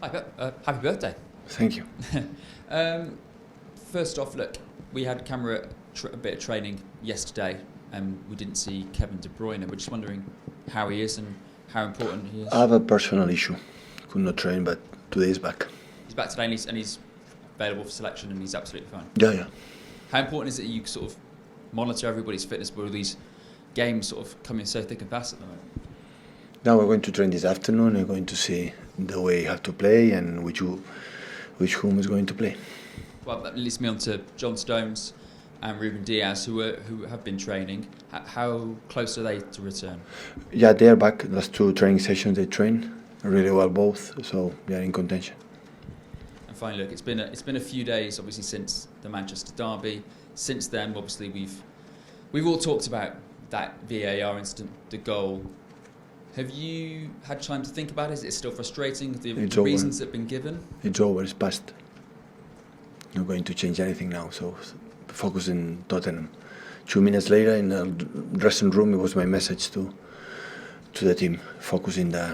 Hi, Pep. Happy birthday. Thank you. First off, look, we had camera a bit of training yesterday, and we didn't see Kevin De Bruyne. We're just wondering how he is and how important he is. I have a personal issue. Could not train, but today he's back. He's back today, and he's available for selection, and he's absolutely fine. Yeah. How important is it that you sort of monitor everybody's fitness with all these games sort of coming so thick and fast at the moment? Now we're going to train this afternoon. We're going to see the way you have to play and which whom is going to play. Well, that leads me on to John Stones and Ruben Diaz, who have been training. How close are they to return? Yeah, they are back. Last 2 training sessions they train really well both, so they are in contention. And finally, look, it's been a few days, obviously, since the Manchester derby. Since then, obviously, we've all talked about that VAR incident, the goal. Have you had time to think about it? Is it still frustrating, the reasons that have been given? It's over, it's past. Not going to change anything now, so focus in Tottenham. 2 minutes later, in the dressing room, it was my message to the team, focus against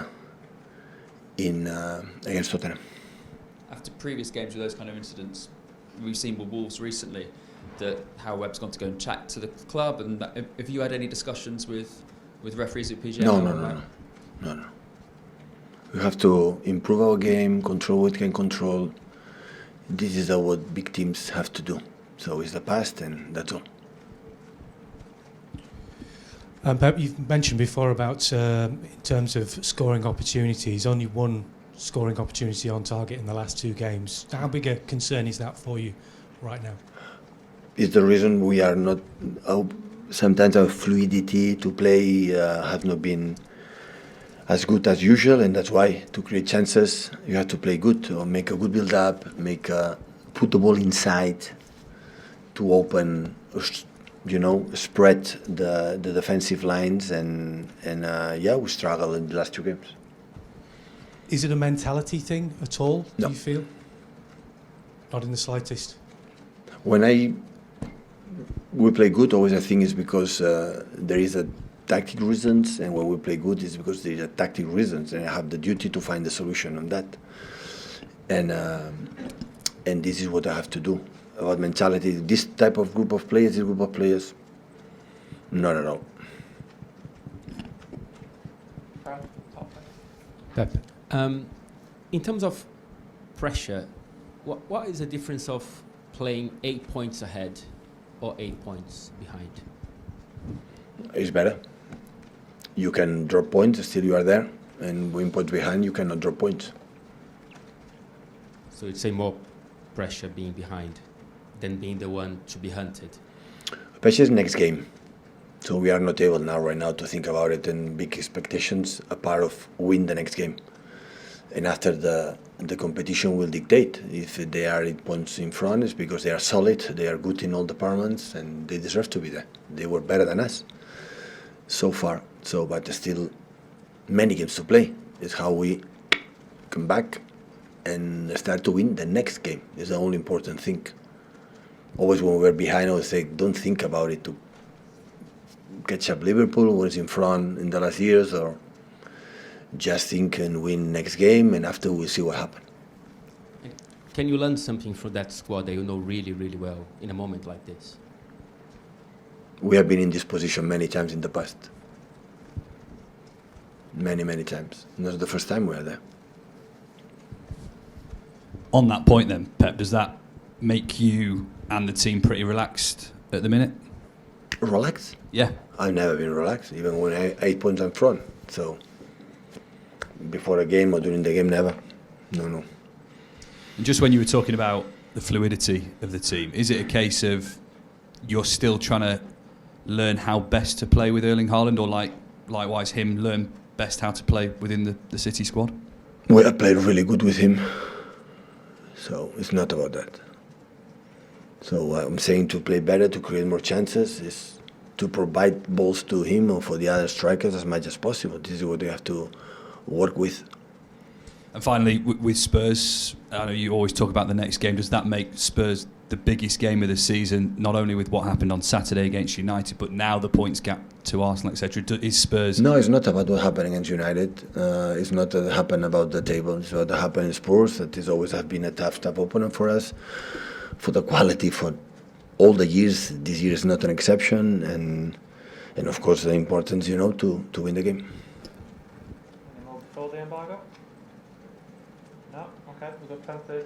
Tottenham. After previous games with those kind of incidents, we've seen with Wolves recently that Howard Webb's gone to go and chat to the club, and have you had any discussions with referees at PGA? No. We have to improve our game, control what we can control. This is what big teams have to do. So it's the past, and that's all. Pep, you've mentioned before about, in terms of scoring opportunities, only 1 scoring opportunity on target in the last 2 games. How big a concern is that for you right now? It's the reason we are not... sometimes our fluidity to play have not been as good as usual, and that's why to create chances you have to play good, or make a good build-up, put the ball inside to open, spread the defensive lines, and we struggle in the last 2 games. Is it a mentality thing at all, No. do you feel? Not in the slightest? When we play good, always I think it's because there is a tactic reasons, and when we play good it's because there is a tactic reasons, and I have the duty to find the solution on that. And this is what I have to do. About mentality, this type of group of players, not at all. Pep, in terms of pressure, what is the difference of playing 8 points ahead or 8 points behind? It's better. You can drop points, still you are there, and when points behind, you cannot drop points. So you'd say more pressure being behind than being the one to be hunted? Pressure is next game. So we are not able right now to think about it and big expectations, a part of win the next game. And after the competition will dictate. If they are 8 points in front, it's because they are solid, they are good in all departments, and they deserve to be there. They were better than us so far. But still many games to play. It's how we come back and start to win the next game. Is the only important thing. Always when we're behind, I always say, don't think about it to catch up Liverpool, who was in front in the last years, or just think and win next game, and after we'll see what happens. Can you learn something from that squad that you know really, really well in a moment like this? We have been in this position many times in the past. Many times. Not the first time we are there. On that point then, Pep, does that make you and the team pretty relaxed at the minute? Relaxed? Yeah. I've never been relaxed, even when I 8 points in front. So before a game or during the game, never. No. And just when you were talking about the fluidity of the team, is it a case of you're still trying to learn how best to play with Erling Haaland, or likewise him learn best how to play within the City squad? Well, I played really good with him, so it's not about that. So I'm saying to play better, to create more chances, is to provide balls to him or for the other strikers as much as possible. This is what they have to work with. And finally, with Spurs, I know you always talk about the next game. Does that make Spurs the biggest game of the season, not only with what happened on Saturday against United, but now the points gap to Arsenal, etc.? Is Spurs... No, it's not about what happened against United. It's not happen about the table. It's what happened in Spurs. That is always have been a tough opponent for us. For the quality, for all the years, this year is not an exception. And of course, the importance, to win the game. Any more before the embargo? No? Okay, we've got penalty.